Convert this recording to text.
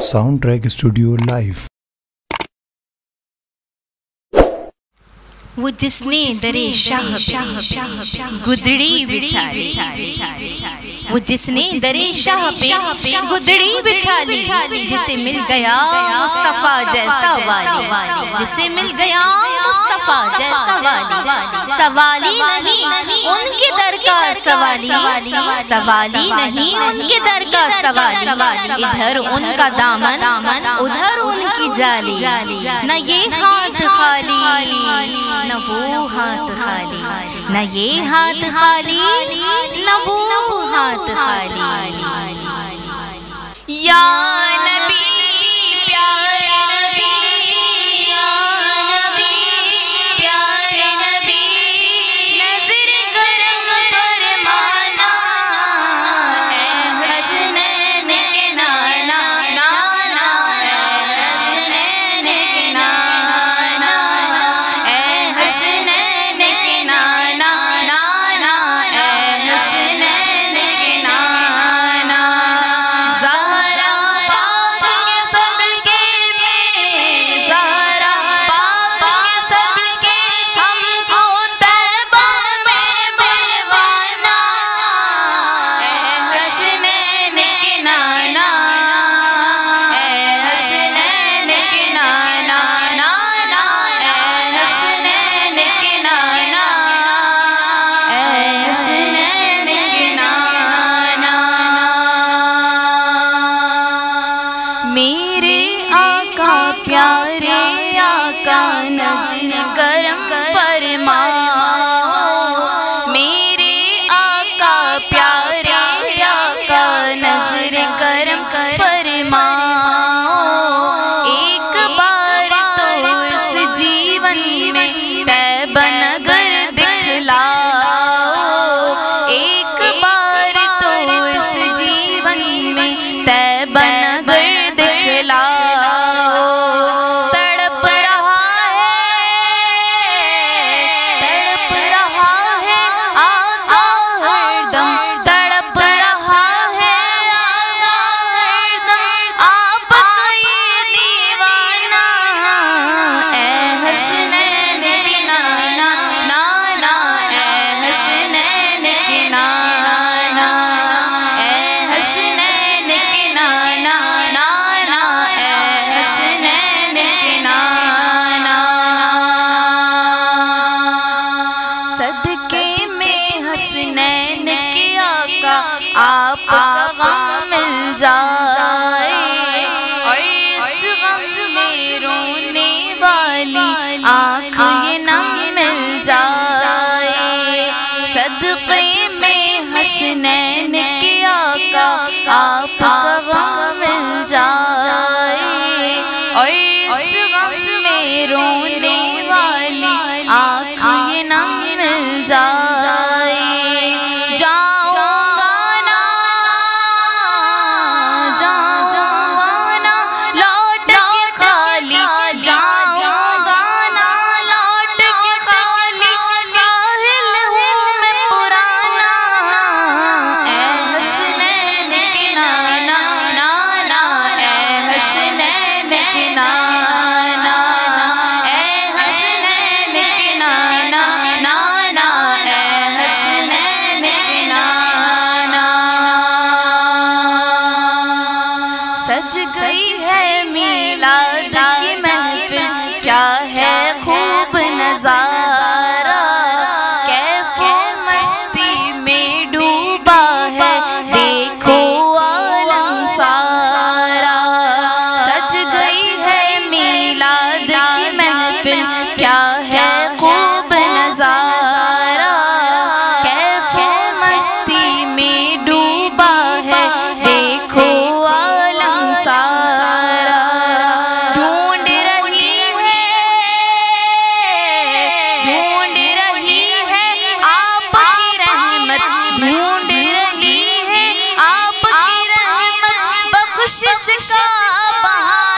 Sound track studio live. وہ جس نے درِ شاہ پہ گدڑی بچھا لی، وہ جس نے درِ شاہ پہ گدڑی بچھا لی، جسے مل گیا مصطفیٰ جیسا والی، جسے مل گیا مصطفیٰ جیسا والی، سوالی نہیں ان کے در کا سوالی، سوالی نہیں ان کے در کا سوالی، ادھر ان کا دامن ادھر ان کی جالی، نہ یہ ہاتھ خالی نہ وہ ہاتھ خالی، نہ یہ ہاتھ خالی نہ وہ ہاتھ خالی۔ یا نبی پیارے نبی، یا نبی پیارے نبی، نظر کرم فرمانا، اے حسنین کے نانا، نانا اے حسنین کے نانا، اے حسنین کے نانا، نانا اے حسنین کے نانا، زہرا پاک کے صدقے میں، زہرا پاک کے صدقے ہم کو طیبہ میں ملوانا، اے حسنین کے نانا، اے حسنین کے نانا، نانا اے حسنین کے نانا، اے حسنین کے نانا۔ میرے آقا پیارے آقا نظر کرم فرماؤ، میرے آقا پیارے آقا نظر کرم فرماؤ، ایک بار تو اس جیون میں طیبہ نگر دکھلاؤ، ایک بار تو اس جیون میں طیبہ نگر دکھلاؤ، تڑپ رہا ہے آقا ہر دم، تڑپ رہا ہے آقا ہر دم، آپ کا یہ دیوانہ، اے حسنین کے نانا، نانا اے حسنین کے نانا، اے حسنین کے نانا، نانا اے حسنین کے نانا۔ صدقے میں حسنین کے آقا آپ کا غم مل جائے، اور اس غم میں رونے والی آنکھ یہ نم مل جائے، صدقے میں حسنین کے آقا آپ کا غم مل جائے، اور اس غم میں رونے والی آنکھ یہ نم مل جائے، جاؤں گا نا لوٹ کے خالی، جاؤں گا نا لوٹ کے خالی، ساحل ہوں میں پرانا، اے حسنین کے نانا، نانا اے حسنین کے نانا، اے حسنین کے نانا، نانا اے حسنین کے نانا۔ سج گئی ہے میلاد کی محفل، کیا ہے خوب نظارہ، کیف و مستی میں ڈوبا ہے دیکھو عالم سارا، سج گئی ہے میلاد کی محفل، کیا ہے خوب نظارہ، کیف و مستی میں ڈوبا ہے دیکھو عالم سارا، ڈھونڈ رہی ہے آپ کی رحمت، ڈھونڈ رہی ہے آپ کی رحمت، بخشش کا بہار